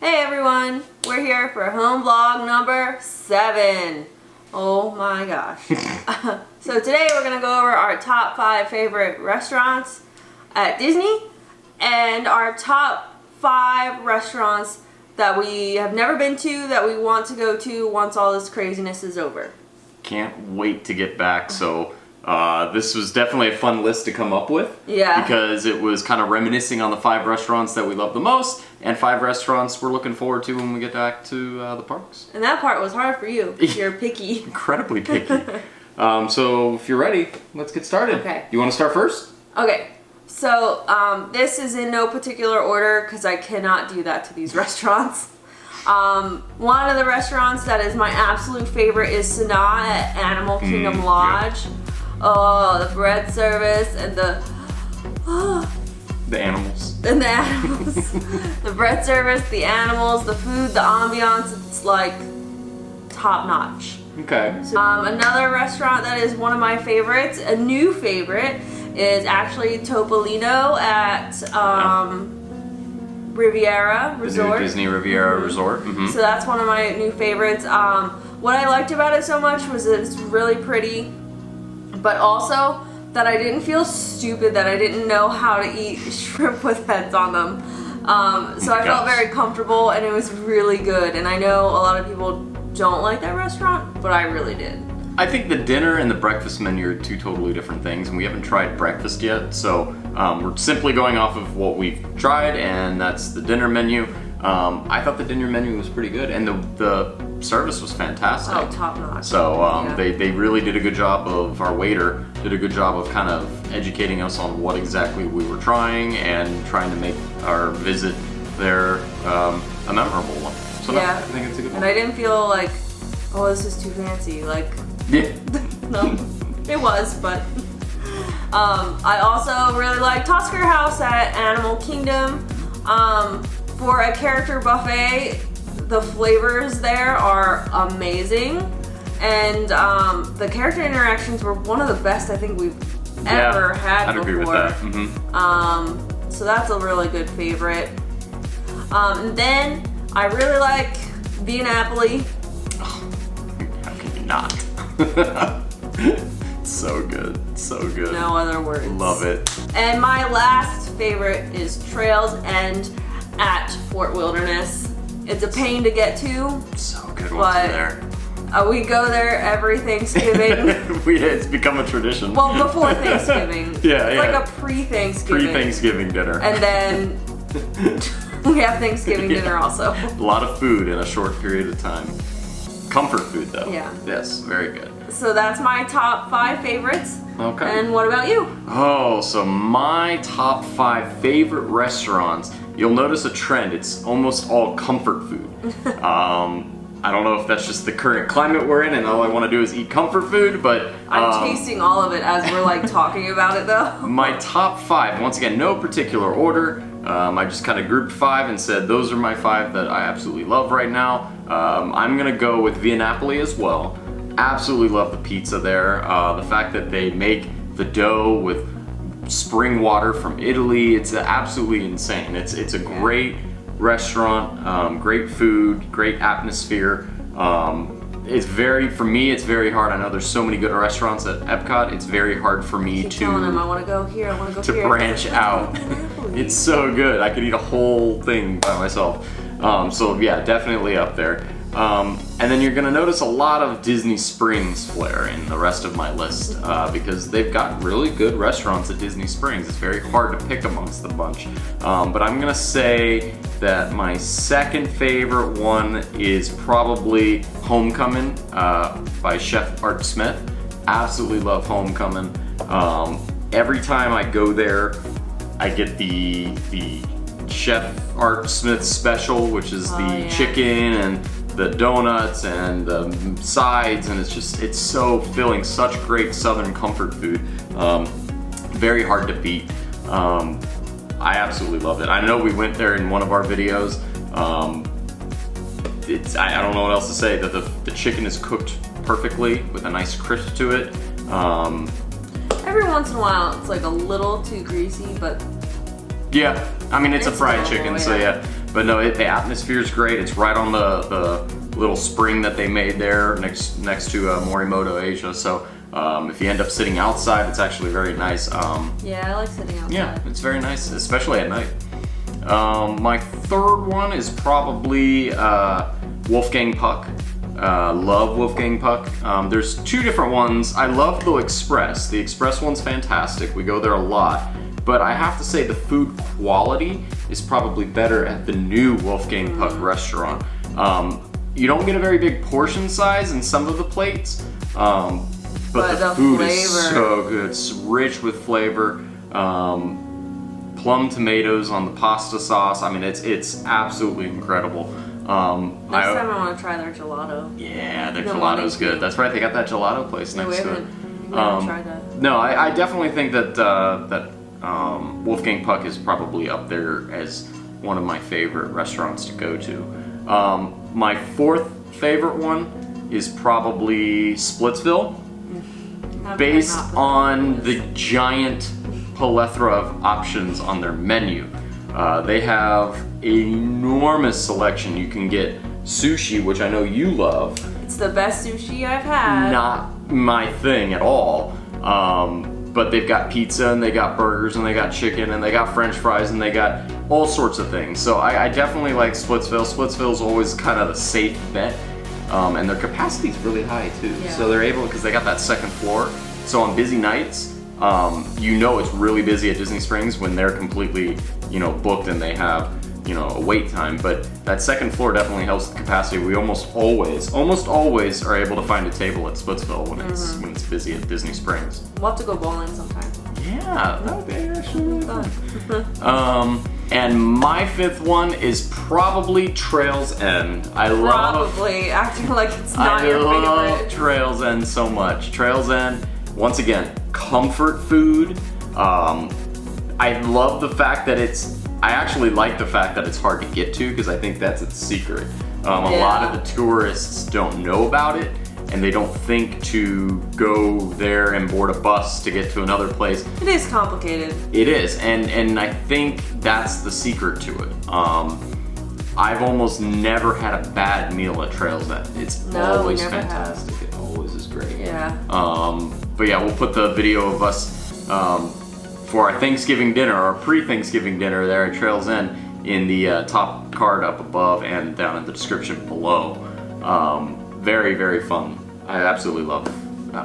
Hey everyone, we're here for home vlog number 7. Oh my gosh. So today we're going to go over our top 5 favorite restaurants at Disney and our top 5 restaurants that we have never been to that we want to go to once all this craziness is over. Can't wait to get back. So this was definitely a fun list to come up with. Yeah. Because it was kind of reminiscing on the 5 restaurants that we love the most and 5 restaurants we're looking forward to when we get back to the parks. And that part was hard for you. You're picky. Incredibly picky. So if you're ready, let's get started. Okay. You want to start first? Okay. So this is in no particular order because I cannot do that to these restaurants. One of the restaurants that is my absolute favorite is Sanaa at Animal Kingdom Lodge. Yep. Oh, the bread service and the animals. And the animals. The bread service, the animals, the food, the ambiance, it's like top notch. Okay. So, another restaurant that is one of my favorites, a new favorite, is actually Topolino at Riviera Resort. The new Disney Riviera Resort. Mm-hmm. So that's one of my new favorites. What I liked about it so much was that it's really pretty, but also that I didn't feel stupid, that I didn't know how to eat shrimp with heads on them. So I felt very comfortable and it was really good. And I know a lot of people don't like that restaurant, but I really did. I think the dinner and the breakfast menu are 2 totally different things, and we haven't tried breakfast yet, so we're simply going off of what we've tried, and that's the dinner menu. I thought the dinner menu was pretty good, and the service was fantastic. Oh, top notch. So yeah. they really did a good job of, our waiter did a good job of kind of educating us on what exactly we were trying and trying to make our visit there a memorable one. So yeah. I think it's a good one. And I didn't feel like, oh, this is too fancy. Like, yeah. no, it was, but I also really like Tosker House at Animal Kingdom. For a character buffet, the flavors there are amazing, and the character interactions were one of the best I think we've ever had I'd before. agree with that. Mm-hmm. So that's a really good favorite. And then I really like Via Napoli. Oh, how can you not? So good, so good. No other words. Love it. And my last favorite is Trails End at Fort Wilderness. It's a pain to get to. So good once you're there. We go there every Thanksgiving. It's become a tradition. Well, before Thanksgiving. Yeah. It's like a pre-Thanksgiving. Pre-Thanksgiving dinner. And then we have Thanksgiving dinner also. A lot of food in a short period of time. Comfort food though. Yeah. Yes, very good. So that's my top 5 favorites. Okay. And what about you? Oh, so my top 5 favorite restaurants, you'll notice a trend. It's almost all comfort food. I don't know if that's just the current climate we're in and all I want to do is eat comfort food, but I'm tasting all of it as we're like talking about it though. My top 5, once again, no particular order. I just kind of grouped 5 and said those are my 5 that I absolutely love right now. I'm gonna go with Via Napoli as well. Absolutely love the pizza there. The fact that they make the dough with spring water from Italy, it's absolutely insane. It's a great restaurant, great food, great atmosphere. For me, it's very hard. I know there's so many good restaurants at Epcot. It's very hard for me telling them I want to go here, I want to go to here. branch out. It's so good. I could eat a whole thing by myself. So yeah, definitely up there. And then you're gonna notice a lot of Disney Springs flair in the rest of my list because they've got really good restaurants at Disney Springs. It's very hard to pick amongst the bunch. But I'm gonna say that my second favorite one is probably Homecoming by Chef Art Smith. Absolutely love Homecoming. Every time I go there, I get the Chef Art Smith special, which is chicken and the donuts and the sides, and it's so filling, such great southern comfort food. Very hard to beat. I absolutely love it. I know we went there in one of our videos. I don't know what else to say, that the chicken is cooked perfectly with a nice crisp to it. Every once in a while it's like a little too greasy, but yeah, I mean it's a fried chicken, so yeah. But no, the atmosphere is great. It's right on the little spring that they made there next to Morimoto, Asia. So if you end up sitting outside, it's actually very nice. Yeah, I like sitting outside. Yeah, it's very nice, especially at night. My third one is probably Wolfgang Puck. Love Wolfgang Puck. There's two different ones. I love the Express. The Express one's fantastic. We go there a lot. But I have to say the food quality is probably better at the new Wolfgang Puck restaurant. You don't get a very big portion size in some of the plates, but the food is so good. It's rich with flavor. Plum tomatoes on the pasta sauce. I mean, it's absolutely incredible. Next time I want to try their gelato. Yeah, their gelato's good. That's right, they got that gelato place next to it. We haven't tried that. No, I definitely think that Wolfgang Puck is probably up there as one of my favorite restaurants to go to. My fourth favorite one is probably Splitsville, based on the giant plethora of options on their menu. They have an enormous selection. You can get sushi, which I know you love. It's the best sushi I've had. Not my thing at all. But they've got pizza, and they got burgers, and they got chicken, and they got French fries, and they got all sorts of things. So I definitely like Splitsville. Splitsville's always kind of the safe bet. And their capacity is really high too. Yeah. So they're able, because they got that second floor. So on busy nights, you know it's really busy at Disney Springs when they're completely, booked and they have, a wait time. But that second floor definitely helps the capacity. We almost always are able to find a table at Splitsville when it's busy at Disney Springs. We'll have to go bowling sometime. Yeah, that would be actually really fun. And my fifth one is probably Trails End. Probably acting like it's not your favorite. I love Trails End so much. Trails End, once again, comfort food. I love the fact that I actually like the fact that it's hard to get to, because I think that's its secret. A lot of the tourists don't know about it, and they don't think to go there and board a bus to get to another place. It is complicated. It is, and I think that's the secret to it. I've almost never had a bad meal at Trails End. It's always fantastic. It always is great. Yeah. But yeah, we'll put the video of us for our Thanksgiving dinner, our pre-Thanksgiving dinner there at Trails End in the top card up above and down in the description below. Very, very fun. I absolutely love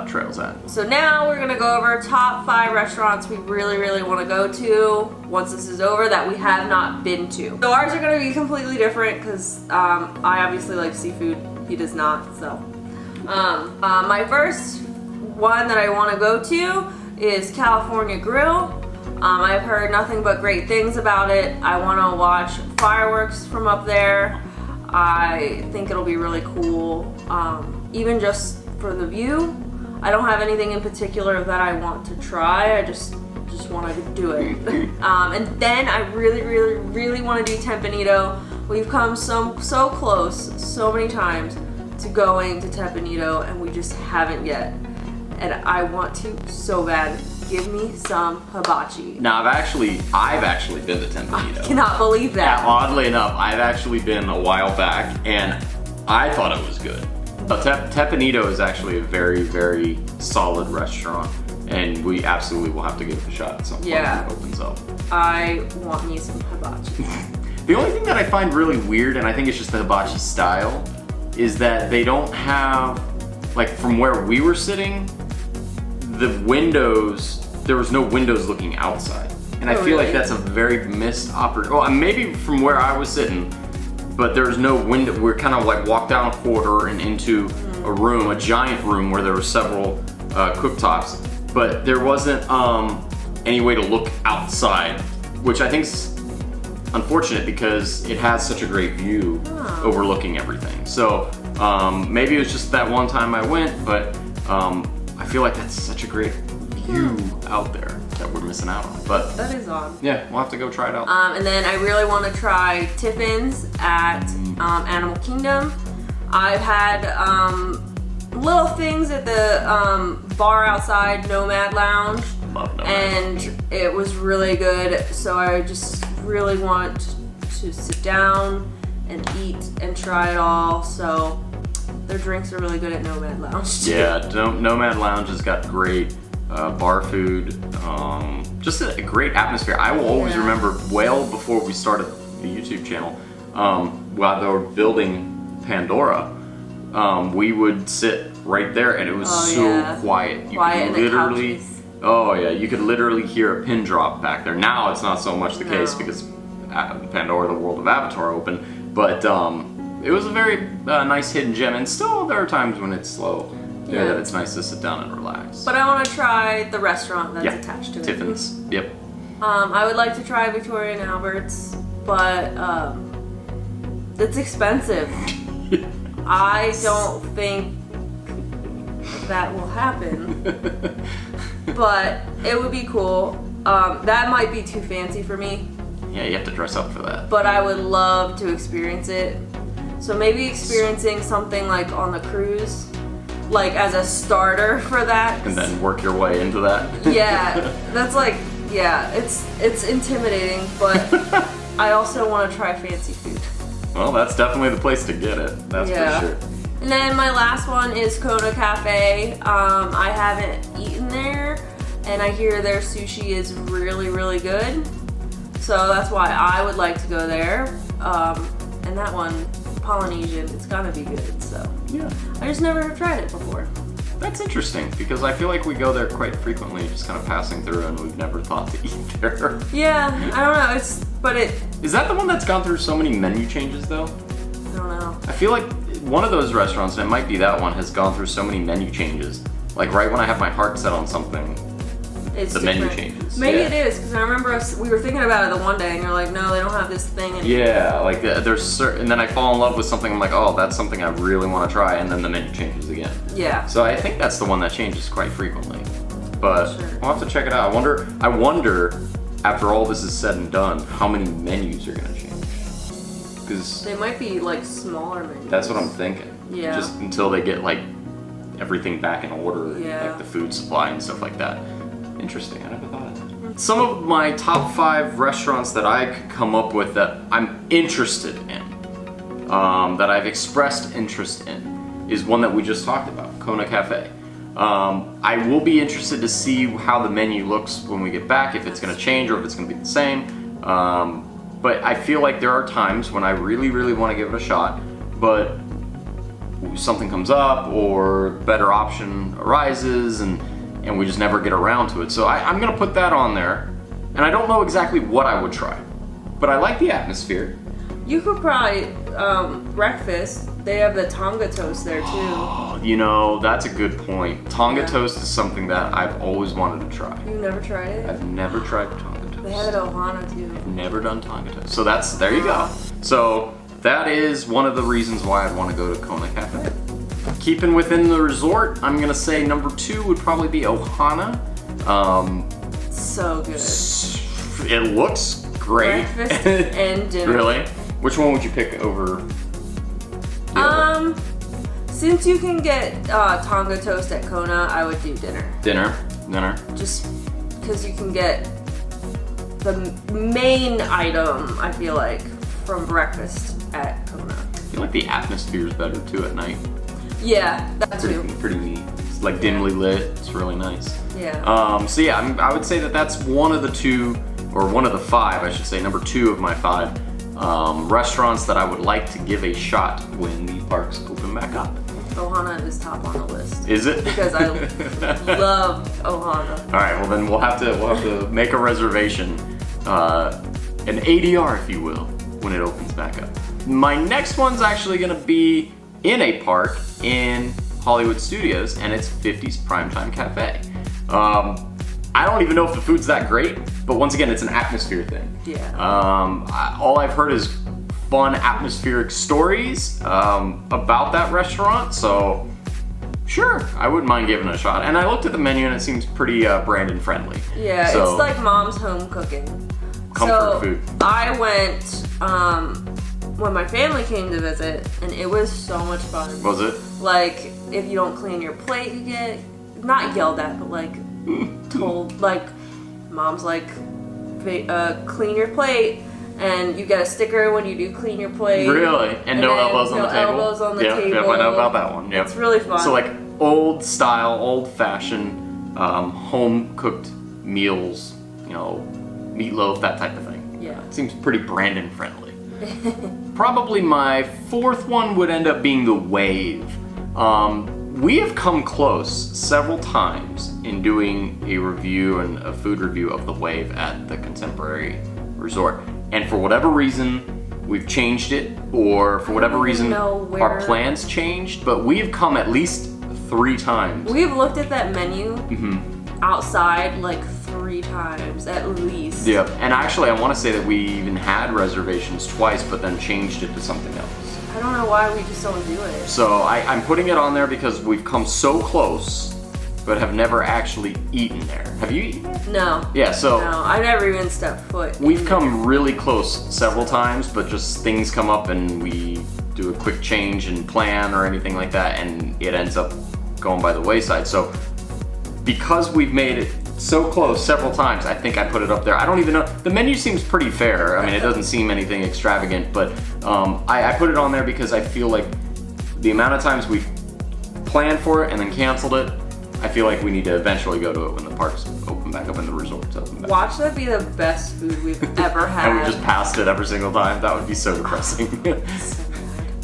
Trails End. So now we're gonna go over top 5 restaurants we really, really want to go to once this is over that we have not been to. So ours are gonna be completely different because I obviously like seafood. He does not. So my first one that I want to go to is California Grill. I've heard nothing but great things about it. I want to watch fireworks from up there. I think it'll be really cool, even just for the view. I don't have anything in particular that I want to try. I just want to do it. And then I really, really, really want to do Tempanito. We've come so close so many times to going to Tempanito, and we just haven't yet. And I want to so bad. Give me some hibachi. Now I've actually been to Tempanito. I cannot believe that. Yeah, oddly enough, I've actually been a while back, and I thought it was good. But Tempanito is actually a very, very solid restaurant, and we absolutely will have to give it a shot at some point when it opens up. I want me some hibachi. The only thing that I find really weird, and I think it's just the hibachi style, is that they don't have, like from where we were sitting, the windows, there was no windows looking outside. And I feel like that's a very missed opportunity. Well, maybe from where I was sitting, but there's no window. We're kind of like walked down a corridor and into a room, a giant room where there were several cooktops, but there wasn't any way to look outside, which I think is unfortunate because it has such a great view overlooking everything. So maybe it was just that one time I went, but I feel like that's such a great view out there that we're missing out on. But that is odd. Yeah, we'll have to go try it out. And then I really want to try Tiffins at Animal Kingdom. I've had little things at the bar outside Nomad Lounge. Love Nomad and Lounge. It was really good. So I just really want to sit down and eat and try it all. So their drinks are really good at Nomad Lounge too. Yeah, Nomad Lounge has got great bar food, just a great atmosphere. I will always remember, well before we started the YouTube channel, while they were building Pandora, we would sit right there and it was quiet. You could literally, you could literally hear a pin drop back there. Now it's not so much the case because Pandora, the world of Avatar, open, but it was a very nice hidden gem, and still there are times when it's slow. Yeah, that it's nice to sit down and relax. But I want to try the restaurant that's attached to it. Tiffin's. Yep. I would like to try Victoria and Albert's, but it's expensive. I don't think that will happen, but it would be cool. That might be too fancy for me. Yeah, you have to dress up for that. But I would love to experience it. So maybe experiencing something like on the cruise, like as a starter for that. And then work your way into that. Yeah, that's like, it's intimidating, but I also want to try fancy food. Well, that's definitely the place to get it. That's for sure. And then my last one is Kona Cafe. I haven't eaten there, and I hear their sushi is really, really good. So that's why I would like to go there. And that one, Polynesian, it's gotta be good. So yeah, I just never have tried it before. That's interesting because I feel like we go there quite frequently, just kind of passing through, and we've never thought to eat there. Yeah, I don't know. Is that the one that's gone through so many menu changes though? I don't know. I feel like one of those restaurants, and it might be that one, has gone through so many menu changes. Like right when I have my heart set on something, the menu changes. Maybe it is, because I remember we were thinking about it the one day, and you're like, no, they don't have this thing anymore. Yeah, like there's certain, and then I fall in love with something. I'm like, oh, that's something I really want to try, and then the menu changes again. Yeah. So I think that's the one that changes quite frequently. But we'll have to check it out. I wonder, after all this is said and done, how many menus are gonna change? Because they might be like smaller menus. That's what I'm thinking. Yeah. Just until they get like everything back in order, like the food supply and stuff like that. Interesting, I never thought of that. Some of my top 5 restaurants that I could come up with that I'm interested in, that I've expressed interest in, is one that we just talked about, Kona Cafe. I will be interested to see how the menu looks when we get back, if it's going to change or if it's going to be the same. But I feel like there are times when I really, really want to give it a shot, but something comes up or better option arises and we just never get around to it. So I'm gonna put that on there. And I don't know exactly what I would try, but I like the atmosphere. You could probably, breakfast, they have the Tonga toast there too. You know, that's a good point. Tonga toast is something that I've always wanted to try. You've never tried it? I've never tried Tonga toast. They have it at Ohana too. I've never done Tonga toast. So there you go. So that is one of the reasons why I'd want to go to Kona Cafe. Keeping within the resort, I'm gonna say number 2 would probably be Ohana. So good. It looks great. Breakfast and dinner. Really? Which one would you pick over? Since you can get Tonga toast at Kona, I would do dinner. Dinner. Just because you can get the main item, I feel like, from breakfast at Kona. I feel like the atmosphere is better too at night. Yeah, that too. Pretty neat. It's like dimly lit. It's really nice. Yeah. So yeah, I would say that's one of the 2, or one of the 5, I should say, number 2 of my 5 restaurants that I would like to give a shot when the parks open back up. Ohana is top on the list. Is it? Because I love Ohana. All right, well then we'll have to make a reservation, an ADR, if you will, when it opens back up. My next one's actually gonna be in a park in Hollywood Studios, and it's 50's Primetime Cafe. I don't even know if the food's that great, but once again, it's an atmosphere thing. Yeah. All I've heard is fun atmospheric stories about that restaurant, so sure, I wouldn't mind giving it a shot. And I looked at the menu and it seems pretty Brandon friendly. Yeah, so, it's like mom's home cooking. Comfort food. I went when my family came to visit, and it was so much fun. Was it? Like, if you don't clean your plate, you get, not yelled at, but like told, like, mom's like, clean your plate. And you get a sticker when you do clean your plate. Really? And no elbows on the table? No elbows on the table. Yep, I know about that one. Yep. It's really fun. So like old style, old fashioned, home cooked meals, you know, meatloaf, that type of thing. Yeah. It seems pretty Brandon friendly. Probably my fourth one would end up being the Wave. We have come close several times in doing a review and a food review of the Wave at the Contemporary Resort. And for whatever reason, we've changed it, or for whatever reason, our plans changed, but we've come at least 3 times. We've looked at that menu outside like 3 times at least. Yep, and actually I want to say that we even had reservations twice, but then changed it to something else. I don't know why we just don't do it. So I'm putting it on there because we've come so close, but have never actually eaten there. Have you eaten there? No. Yeah, so... No, I've never even stepped foot. We've come really close several times, but just things come up and we do a quick change in plan or anything like that, and it ends up going by the wayside. So because we've made it so close several times, I think I put it up there. I don't even know. The menu seems pretty fair. I mean, it doesn't seem anything extravagant, but I put it on there because I feel like the amount of times we've planned for it and then canceled it, I feel like we need to eventually go to it when the parks open back up and the resorts open back. Watch that be the best food we've ever had. And we just passed it every single time. That would be so depressing.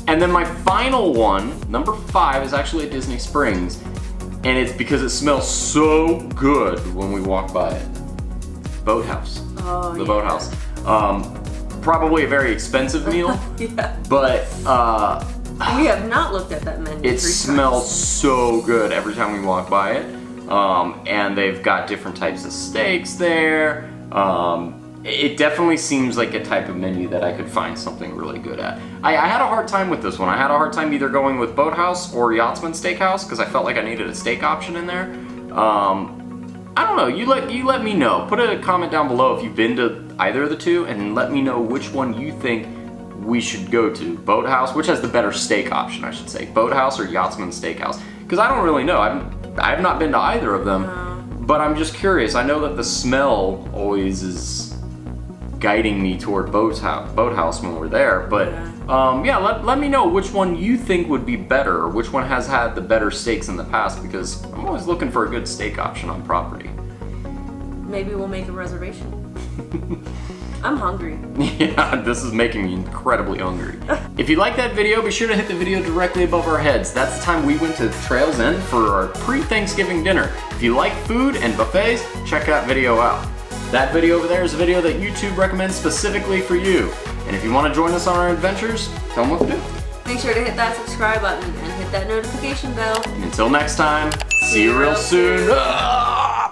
And then my final one, number 5, is actually at Disney Springs. And it's because it smells so good when we walk by it. Boathouse. Oh, the Boathouse. Probably a very expensive meal. Yeah. But we have not looked at that menu. it smells so good every time we walk by it. And they've got different types of steaks there. It definitely seems like a type of menu that I could find something really good at. I had a hard time with this one. I had a hard time either going with Boathouse or Yachtsman Steakhouse because I felt like I needed a steak option in there. I don't know. You let me know. Put a comment down below if you've been to either of the two, and let me know which one you think we should go to. Boathouse, which has the better steak option, I should say. Boathouse or Yachtsman Steakhouse? Because I don't really know. I've not been to either of them, but I'm just curious. I know that the smell always is guiding me toward Boathouse when we're there, but yeah, let me know which one you think would be better, or which one has had the better steaks in the past, because I'm always looking for a good steak option on property. Maybe we'll make a reservation. I'm hungry. Yeah, this is making me incredibly hungry. If you like that video, be sure to hit the video directly above our heads. That's the time we went to Trails End for our pre-Thanksgiving dinner. If you like food and buffets, check that video out. That video over there is a video that YouTube recommends specifically for you. And if you want to join us on our adventures, tell them what to do. Make sure to hit that subscribe button and hit that notification bell. And until next time, see you real soon.